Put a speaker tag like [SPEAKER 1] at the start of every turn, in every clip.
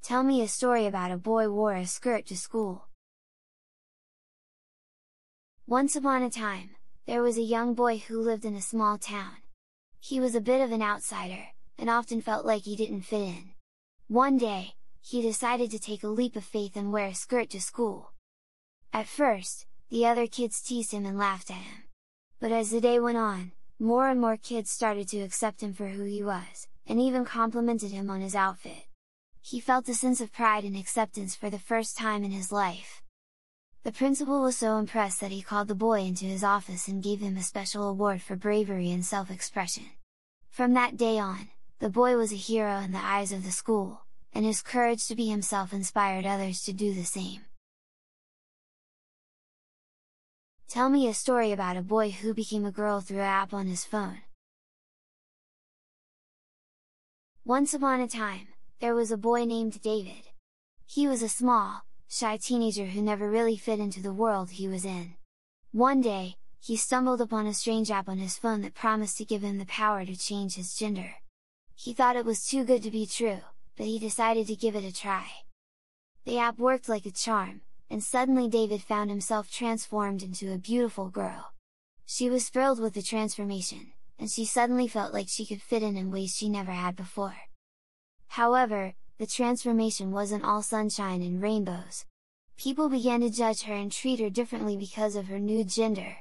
[SPEAKER 1] Tell me a story about a boy wore a skirt to school. Once upon a time, there was a young boy who lived in a small town. He was a bit of an outsider, and often felt like he didn't fit in. One day, he decided to take a leap of faith and wear a skirt to school. At first, the other kids teased him and laughed at him. But as the day went on, more and more kids started to accept him for who he was, and even complimented him on his outfit. He felt a sense of pride and acceptance for the first time in his life. The principal was so impressed that he called the boy into his office and gave him a special award for bravery and self-expression. From that day on, the boy was a hero in the eyes of the school, and his courage to be himself inspired others to do the same. Tell me a story about a boy who became a girl through an app on his phone. Once upon a time, there was a boy named David. He was a small, shy teenager who never really fit into the world he was in. One day, he stumbled upon a strange app on his phone that promised to give him the power to change his gender. He thought it was too good to be true, but he decided to give it a try. The app worked like a charm, and suddenly David found himself transformed into a beautiful girl. She was thrilled with the transformation, and she suddenly felt like she could fit in ways she never had before. However, the transformation wasn't all sunshine and rainbows. People began to judge her and treat her differently because of her new gender.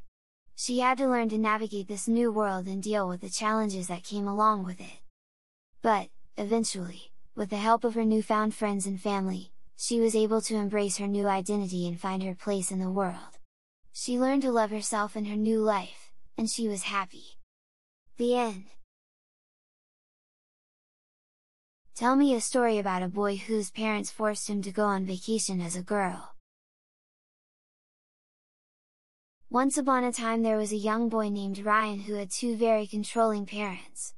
[SPEAKER 1] She had to learn to navigate this new world and deal with the challenges that came along with it. But, eventually, with the help of her newfound friends and family, she was able to embrace her new identity and find her place in the world. She learned to love herself and her new life, and she was happy. The end. Tell me a story about a boy whose parents forced him to go on vacation as a girl. Once upon a time there was a young boy named Ryan who had two very controlling parents.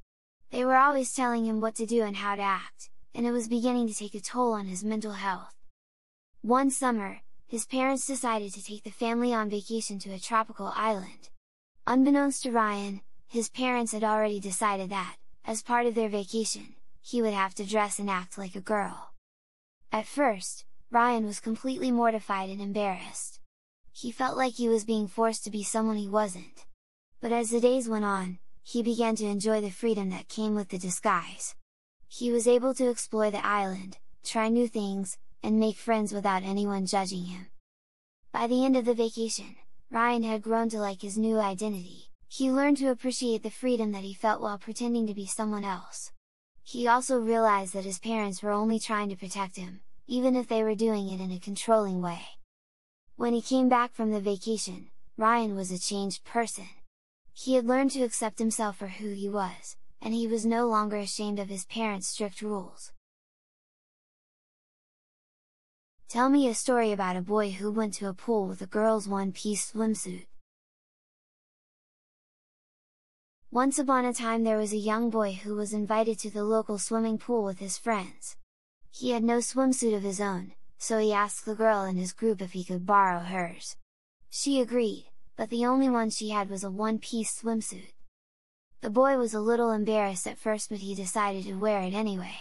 [SPEAKER 1] They were always telling him what to do and how to act, and it was beginning to take a toll on his mental health. One summer, his parents decided to take the family on vacation to a tropical island. Unbeknownst to Ryan, his parents had already decided that, as part of their vacation, he would have to dress and act like a girl. At first, Ryan was completely mortified and embarrassed. He felt like he was being forced to be someone he wasn't. But as the days went on, he began to enjoy the freedom that came with the disguise. He was able to explore the island, try new things, and make friends without anyone judging him. By the end of the vacation, Ryan had grown to like his new identity. He learned to appreciate the freedom that he felt while pretending to be someone else. He also realized that his parents were only trying to protect him, even if they were doing it in a controlling way. When he came back from the vacation, Ryan was a changed person. He had learned to accept himself for who he was, and he was no longer ashamed of his parents' strict rules. Tell me a story about a boy who went to a pool with a girl's one-piece swimsuit. Once upon a time there was a young boy who was invited to the local swimming pool with his friends. He had no swimsuit of his own, so he asked the girl in his group if he could borrow hers. She agreed, but the only one she had was a one-piece swimsuit. The boy was a little embarrassed at first, but he decided to wear it anyway.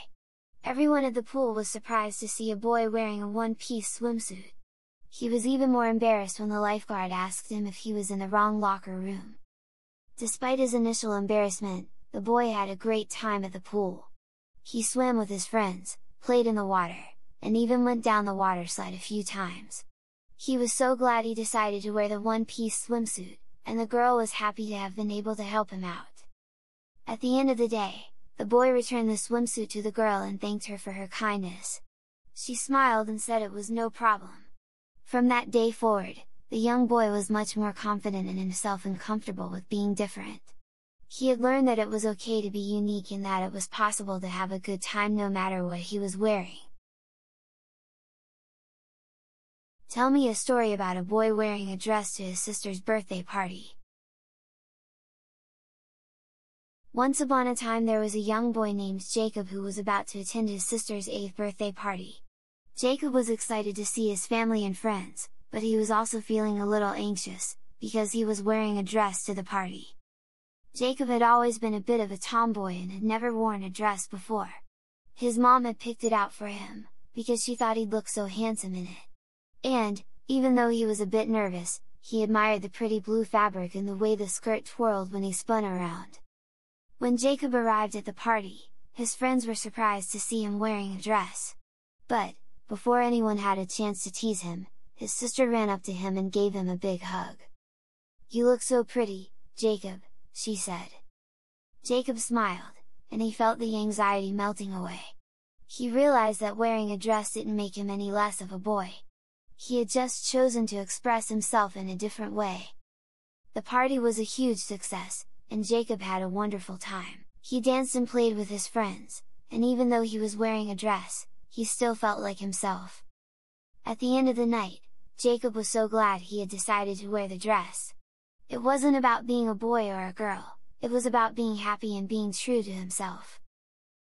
[SPEAKER 1] Everyone at the pool was surprised to see a boy wearing a one-piece swimsuit. He was even more embarrassed when the lifeguard asked him if he was in the wrong locker room. Despite his initial embarrassment, the boy had a great time at the pool. He swam with his friends, played in the water, and even went down the water slide a few times. He was so glad he decided to wear the one-piece swimsuit, and the girl was happy to have been able to help him out. At the end of the day, the boy returned the swimsuit to the girl and thanked her for her kindness. She smiled and said it was no problem. From that day forward, the young boy was much more confident in himself and comfortable with being different. He had learned that it was okay to be unique and that it was possible to have a good time no matter what he was wearing. Tell me a story about a boy wearing a dress to his sister's birthday party. Once upon a time there was a young boy named Jacob who was about to attend his sister's 8th birthday party. Jacob was excited to see his family and friends, but he was also feeling a little anxious, because he was wearing a dress to the party. Jacob had always been a bit of a tomboy and had never worn a dress before. His mom had picked it out for him, because she thought he'd look so handsome in it. And, even though he was a bit nervous, he admired the pretty blue fabric and the way the skirt twirled when he spun around. When Jacob arrived at the party, his friends were surprised to see him wearing a dress. But, before anyone had a chance to tease him, his sister ran up to him and gave him a big hug. "You look so pretty, Jacob," she said. Jacob smiled, and he felt the anxiety melting away. He realized that wearing a dress didn't make him any less of a boy. He had just chosen to express himself in a different way. The party was a huge success, and Jacob had a wonderful time. He danced and played with his friends, and even though he was wearing a dress, he still felt like himself. At the end of the night, Jacob was so glad he had decided to wear the dress. It wasn't about being a boy or a girl, it was about being happy and being true to himself.